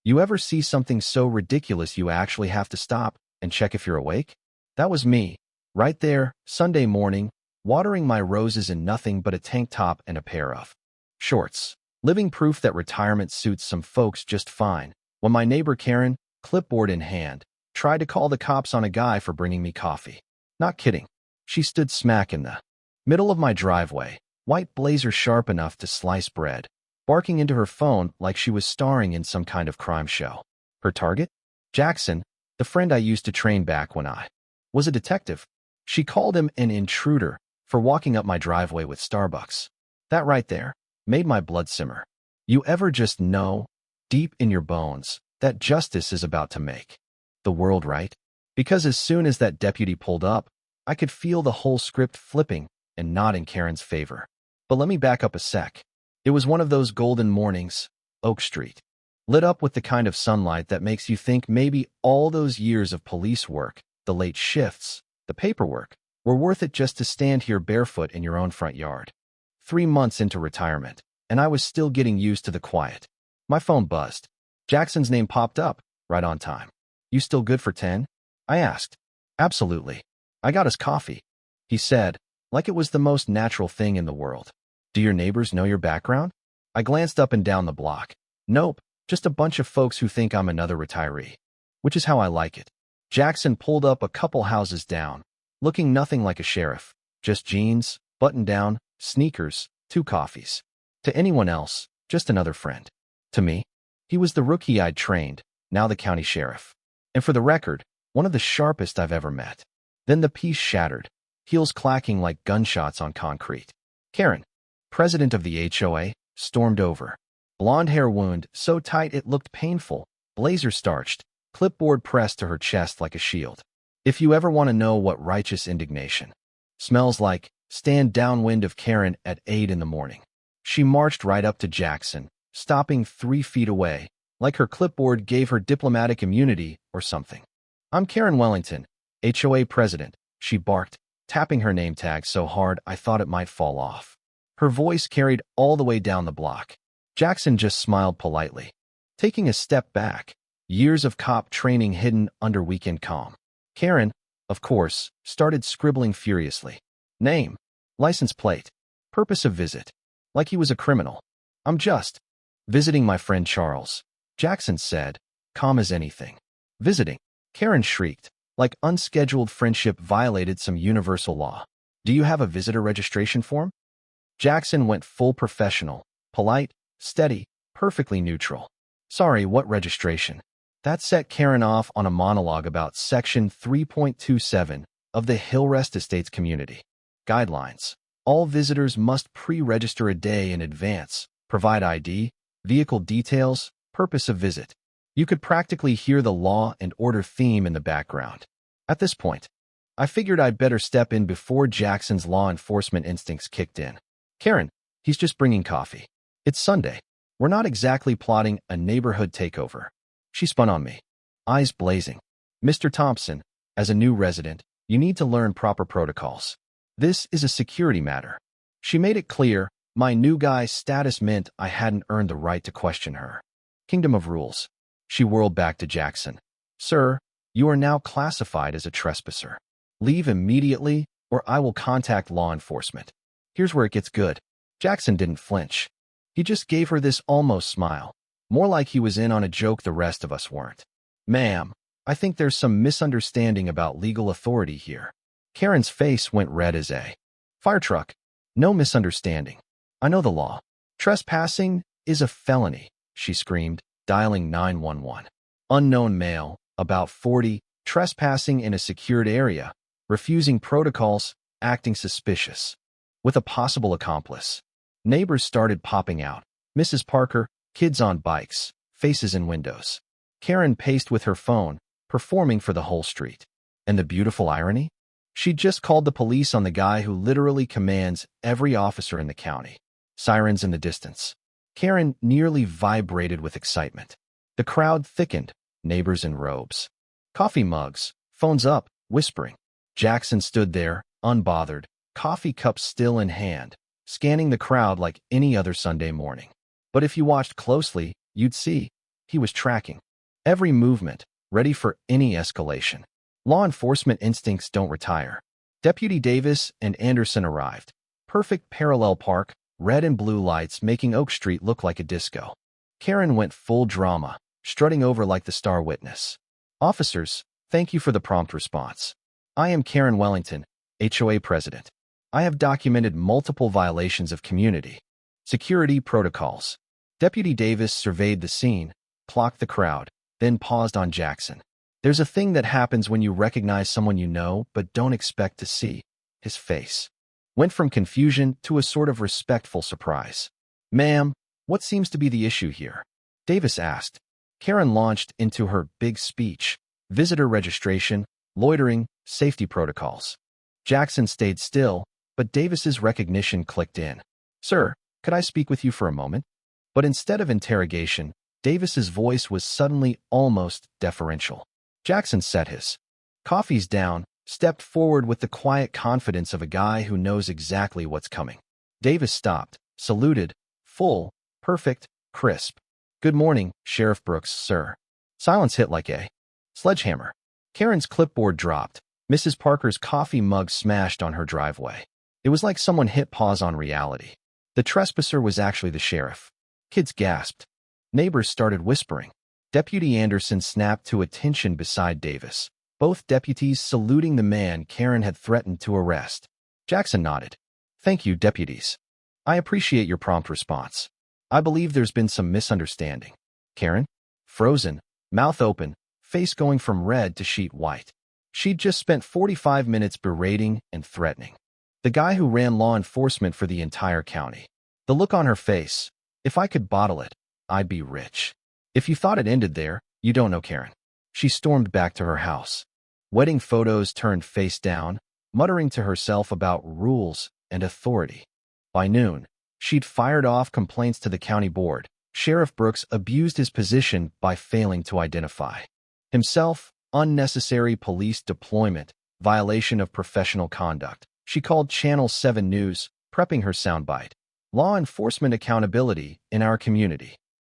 You ever see something so ridiculous you actually have to stop and check if you're awake? That was me, right there, Sunday morning, watering my roses in nothing but a tank top and a pair of shorts. Living proof that retirement suits some folks just fine, when my neighbor Karen, clipboard in hand, tried to call the cops on a guy for bringing me coffee. Not kidding. She stood smack in the middle of my driveway, white blazer sharp enough to slice bread, barking into her phone like she was starring in some kind of crime show. Her target? Jackson, the friend I used to train back when I was a detective. She called him an intruder for walking up my driveway with Starbucks. That right there made my blood simmer. You ever just know, deep in your bones, that justice is about to make the world right? Because as soon as that deputy pulled up, I could feel the whole script flipping and not in Karen's favor. But let me back up a sec. It was one of those golden mornings, Oak Street, lit up with the kind of sunlight that makes you think maybe all those years of police work, the late shifts, the paperwork, were worth it just to stand here barefoot in your own front yard. 3 months into retirement, and I was still getting used to the quiet. My phone buzzed. Jackson's name popped up, right on time. "You still good for 10?" I asked. "Absolutely. I got us coffee," he said, like it was the most natural thing in the world. "Do your neighbors know your background?" I glanced up and down the block. Nope, just a bunch of folks who think I'm another retiree. Which is how I like it. Jackson pulled up a couple houses down, looking nothing like a sheriff. Just jeans, button-down, sneakers, 2 coffees. To anyone else, just another friend. To me, he was the rookie I'd trained, now the county sheriff. And for the record, one of the sharpest I've ever met. Then the peace shattered, heels clacking like gunshots on concrete. Karen, president of the HOA, stormed over. Blonde hair wound so tight it looked painful, blazer starched, clipboard pressed to her chest like a shield. If you ever want to know what righteous indignation smells like, stand downwind of Karen at 8 in the morning. She marched right up to Jackson, stopping 3 feet away, like her clipboard gave her diplomatic immunity or something. "I'm Karen Wellington, HOA president," she barked, tapping her name tag so hard I thought it might fall off. Her voice carried all the way down the block. Jackson just smiled politely, taking a step back, years of cop training hidden under weekend calm. Karen, of course, started scribbling furiously. Name, license plate, purpose of visit. Like he was a criminal. "I'm just visiting my friend Charles," Jackson said, calm as anything. "Visiting?" Karen shrieked, like unscheduled friendship violated some universal law. "Do you have a visitor registration form?" Jackson went full professional, polite, steady, perfectly neutral. "Sorry, what registration?" That set Karen off on a monologue about Section 3.27 of the Hillrest Estates Community Guidelines. All visitors must pre-register a day in advance, provide ID, vehicle details, purpose of visit. You could practically hear the law and order theme in the background. At this point, I figured I'd better step in before Jackson's law enforcement instincts kicked in. "Karen, he's just bringing coffee. It's Sunday. We're not exactly plotting a neighborhood takeover." She spun on me, eyes blazing. "Mr. Thompson, as a new resident, you need to learn proper protocols. This is a security matter." She made it clear my new guy's status meant I hadn't earned the right to question her. Kingdom of rules. She whirled back to Jackson. "Sir, you are now classified as a trespasser. Leave immediately, or I will contact law enforcement." Here's where it gets good. Jackson didn't flinch. He just gave her this almost smile, more like he was in on a joke the rest of us weren't. "Ma'am, I think there's some misunderstanding about legal authority here." Karen's face went red as a fire truck. "No misunderstanding. I know the law. Trespassing is a felony," she screamed, dialing 911. Unknown male, about 40, trespassing in a secured area, refusing protocols, acting suspicious. With a possible accomplice. Neighbors started popping out. Mrs. Parker, kids on bikes, faces in windows. Karen paced with her phone, performing for the whole street. And the beautiful irony? She'd just called the police on the guy who literally commands every officer in the county. Sirens in the distance. Karen nearly vibrated with excitement. The crowd thickened, neighbors in robes. Coffee mugs, phones up, whispering. Jackson stood there, unbothered, coffee cup still in hand, scanning the crowd like any other Sunday morning. But if you watched closely, you'd see He was tracking every movement, ready for any escalation. Law enforcement instincts don't retire. Deputy Davis and Anderson arrived. Perfect parallel park, red and blue lights making Oak Street look like a disco. Karen went full drama, strutting over like the star witness. Officers, thank you for the prompt response. I am Karen Wellington, HOA president. I have documented multiple violations of community security protocols. Deputy Davis surveyed the scene, clocked the crowd, then paused on Jackson. There's a thing that happens when you recognize someone you know but don't expect to see. His face went from confusion to a sort of respectful surprise. Ma'am, what seems to be the issue here? Davis asked. Karen launched into her big speech. Visitor registration, loitering, safety protocols. Jackson stayed still, but Davis's recognition clicked in. Sir, could I speak with you for a moment? But instead of interrogation, Davis's voice was suddenly almost deferential. Jackson set his coffees down, stepped forward with the quiet confidence of a guy who knows exactly what's coming. Davis stopped, saluted, full, perfect, crisp. Good morning, Sheriff Brooks, sir. Silence hit like a sledgehammer. Karen's clipboard dropped. Mrs. Parker's coffee mug smashed on her driveway. It was like someone hit pause on reality. The trespasser was actually the sheriff. Kids gasped. Neighbors started whispering. Deputy Anderson snapped to attention beside Davis, both deputies saluting the man Karen had threatened to arrest. Jackson nodded. Thank you, deputies. I appreciate your prompt response. I believe there's been some misunderstanding. Karen? Frozen, mouth open, face going from red to sheet white. She'd just spent 45 minutes berating and threatening the guy who ran law enforcement for the entire county. The look on her face, if I could bottle it, I'd be rich. If you thought it ended there, you don't know Karen. She stormed back to her house. Wedding photos turned face down, muttering to herself about rules and authority. By noon, she'd fired off complaints to the county board. Sheriff Brooks abused his position by failing to identify himself, unnecessary police deployment, violation of professional conduct. She called Channel 7 News, prepping her soundbite. Law enforcement accountability in our community.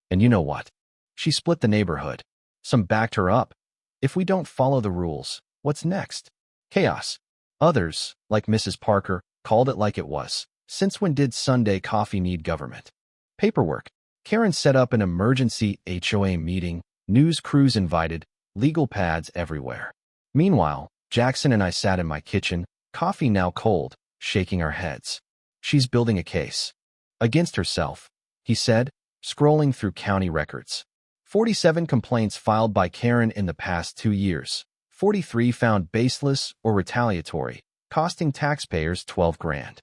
And you know what? She split the neighborhood. Some backed her up. If we don't follow the rules, what's next? Chaos. Others, like Mrs. Parker, called it like it was. Since when did Sunday coffee need government? Paperwork. Karen set up an emergency HOA meeting, news crews invited, legal pads everywhere. Meanwhile, Jackson and I sat in my kitchen, coffee now cold, shaking our heads. She's building a case. Against herself, he said, scrolling through county records. 47 complaints filed by Karen in the past 2 years. 43 found baseless or retaliatory, costing taxpayers $12 grand.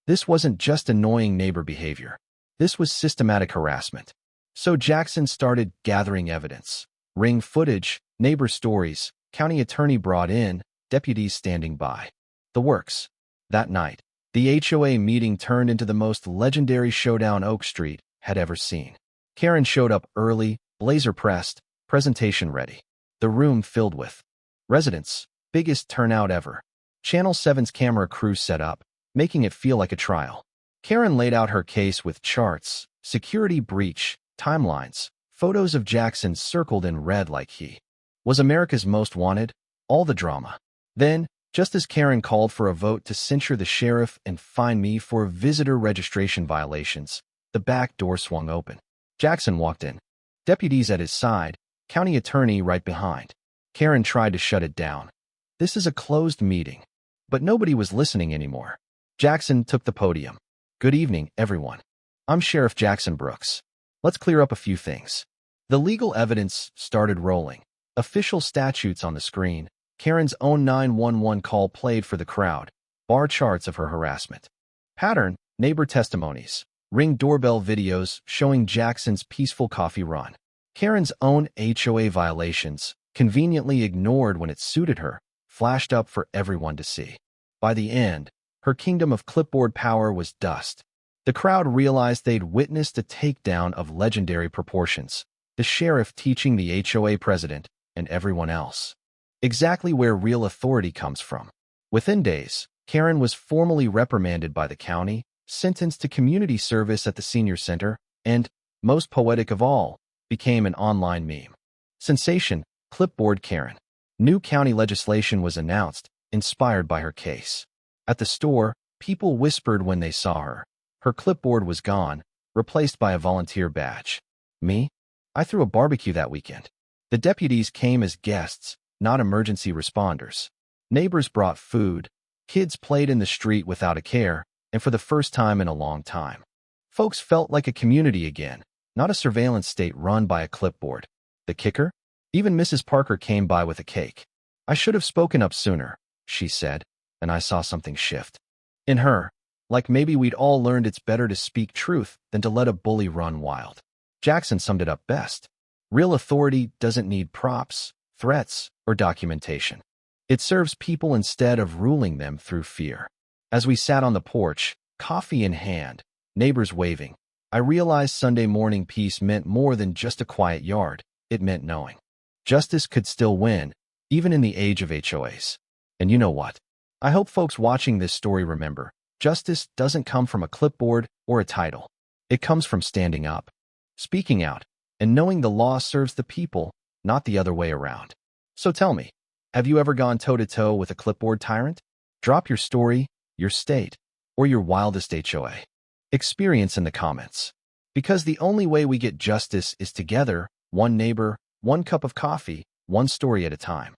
This wasn't just annoying neighbor behavior. This was systematic harassment. So Jackson started gathering evidence. Ring footage, neighbor stories, county attorney brought in, deputies standing by. The works. That night, the HOA meeting turned into the most legendary showdown Oak Street had ever seen. Karen showed up early, blazer pressed, presentation ready. The room filled with residents, biggest turnout ever. Channel 7's camera crew set up, making it feel like a trial. Karen laid out her case with charts, security breach, timelines, photos of Jackson circled in red like he was America's most wanted, all the drama. Then, just as Karen called for a vote to censure the sheriff and fine me for visitor registration violations, the back door swung open. Jackson walked in. Deputies at his side, county attorney right behind. Karen tried to shut it down. This is a closed meeting. But nobody was listening anymore. Jackson took the podium. Good evening, everyone. I'm Sheriff Jackson Brooks. Let's clear up a few things. The legal evidence started rolling. Official statutes on the screen. Karen's own 911 call played for the crowd. Bar charts of her harassment. Pattern, neighbor testimonies. Ring doorbell videos showing Jackson's peaceful coffee run. Karen's own HOA violations, conveniently ignored when it suited her, flashed up for everyone to see. By the end, her kingdom of clipboard power was dust. The crowd realized they'd witnessed a takedown of legendary proportions, the sheriff teaching the HOA president and everyone else exactly where real authority comes from. Within days, Karen was formally reprimanded by the county, sentenced to community service at the senior center, and, most poetic of all, became an online meme. Sensation, Clipboard Karen. New county legislation was announced, inspired by her case. At the store, people whispered when they saw her. Her clipboard was gone, replaced by a volunteer badge. Me? I threw a barbecue that weekend. The deputies came as guests, not emergency responders. Neighbors brought food. Kids played in the street without a care, and for the first time in a long time. Folks felt like a community again, not a surveillance state run by a clipboard. The kicker? Even Mrs. Parker came by with a cake. I should have spoken up sooner, she said, and I saw something shift. In her, like maybe we'd all learned it's better to speak truth than to let a bully run wild. Jackson summed it up best. Real authority doesn't need props, threats, or documentation. It serves people instead of ruling them through fear. As we sat on the porch, coffee in hand, neighbors waving, I realized Sunday morning peace meant more than just a quiet yard. It meant knowing justice could still win, even in the age of HOAs. And you know what? I hope folks watching this story remember, justice doesn't come from a clipboard or a title. It comes from standing up, speaking out, and knowing the law serves the people, not the other way around. So tell me, have you ever gone toe-to-toe with a clipboard tyrant? Drop your story, your state, or your wildest HOA experience in the comments. Because the only way we get justice is together, one neighbor, one cup of coffee, one story at a time.